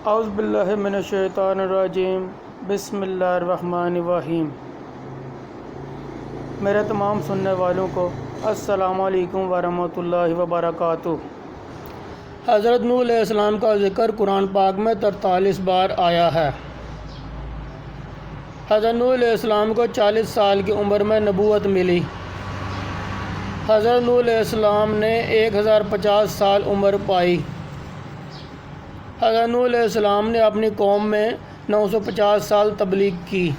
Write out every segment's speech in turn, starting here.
اعوذ باللہ من الشیطان الرجیم، بسم اللہ الرحمن الرحیم۔ میرے تمام سننے والوں کو السلام علیکم ورحمۃ اللہ وبرکاتہ۔ حضرت نوح علیہ السلام کا ذکر قرآن پاک میں 43 بار آیا ہے۔ حضرت نوح علیہ السلام کو 40 سال کی عمر میں نبوت ملی۔ حضرت نوح علیہ السلام نے 1050 سال عمر پائی۔ حضرت نوح علیہ السلام نے اپنی قوم میں 950 سال تبلیغ کی۔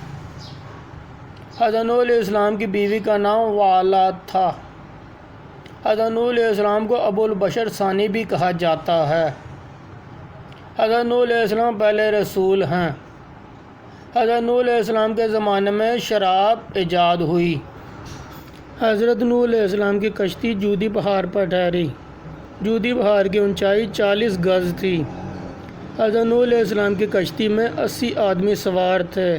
حضرت نوح علیہ السلام کی بیوی کا نام وعلا تھا۔ حضرت نوح علیہ السلام کو ابو البشر ثانی بھی کہا جاتا ہے۔ حضرت نوح علیہ السلام پہلے رسول ہیں۔ حضرت نوح علیہ السلام کے زمانے میں شراب ایجاد ہوئی۔ حضرت نوح علیہ السلام کی کشتی جودی پہاڑ پر ٹھہری۔ جودی پہاڑ کی اونچائی 40 گز تھی۔ حضرت نوح علیہ السلام کی کشتی میں 80 آدمی سوار تھے۔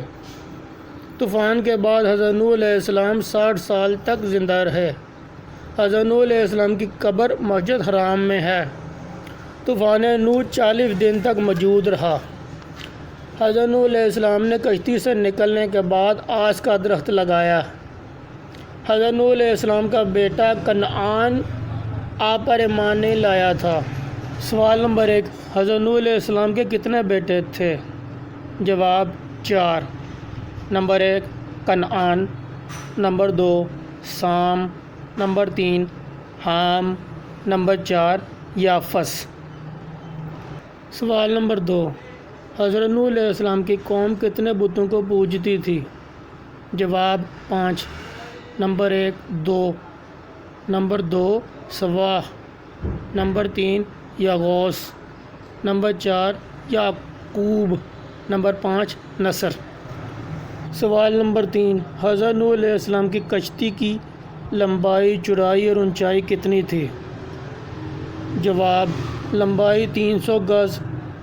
طوفان کے بعد حضرت نوح علیہ السلام 60 سال تک زندہ رہے۔ حضرت نوح علیہ السلام کی قبر مسجد حرام میں ہے۔ طوفان نوح 40 دن تک موجود رہا۔ حضرت نوح علیہ السلام نے کشتی سے نکلنے کے بعد آس کا درخت لگایا۔ حضرت نوح علیہ السلام کا بیٹا کنعان آپ پر ایمان نہیں لایا تھا۔ سوال نمبر 1، حضرت نوح علیہ السلام کے کتنے بیٹے تھے؟ جواب 4۔ نمبر 1 کنعان، نمبر 2 سام، نمبر 3 حام، نمبر 4 یافس۔ سوال نمبر 2، حضرت نوح علیہ السلام کی قوم کتنے بتوں کو پوجتی تھی؟ جواب 5۔ نمبر 1 2، نمبر 2 سواح، نمبر 3 یغوث، نمبر 4 یعقوب، نمبر 5 نصر۔ سوال نمبر 3، حضرت نوح علیہ السلام کی کشتی کی لمبائی، چوڑائی اور اونچائی کتنی تھی؟ جواب، لمبائی 300 گز،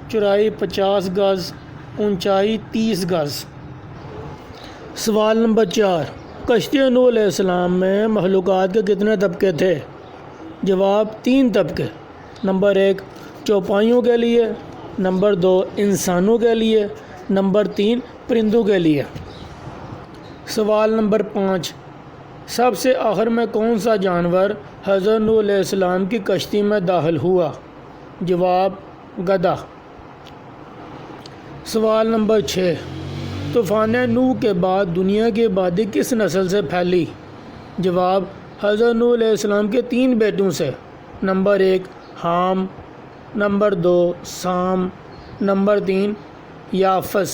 چوڑائی 50 گز، اونچائی 30 گز۔ سوال نمبر 4، کشتی نوح علیہ السلام میں مخلوقات کے کتنے طبقے تھے؟ جواب، 3 طبقے۔ نمبر 1 چوپائیوں کے لیے، نمبر 2 انسانوں کے لیے، نمبر 3 پرندوں کے لیے۔ سوال نمبر 5، سب سے آخر میں کون سا جانور حضرت نوح علیہ السلام کی کشتی میں داخل ہوا؟ جواب، گدھا۔ سوال نمبر 6، طوفان نوح کے بعد دنیا کی آبادی کس نسل سے پھیلی؟ جواب، حضرت نوح علیہ السلام کے 3 بیٹوں سے۔ نمبر 1 حام، نمبر 2 سام، نمبر 3 یافس۔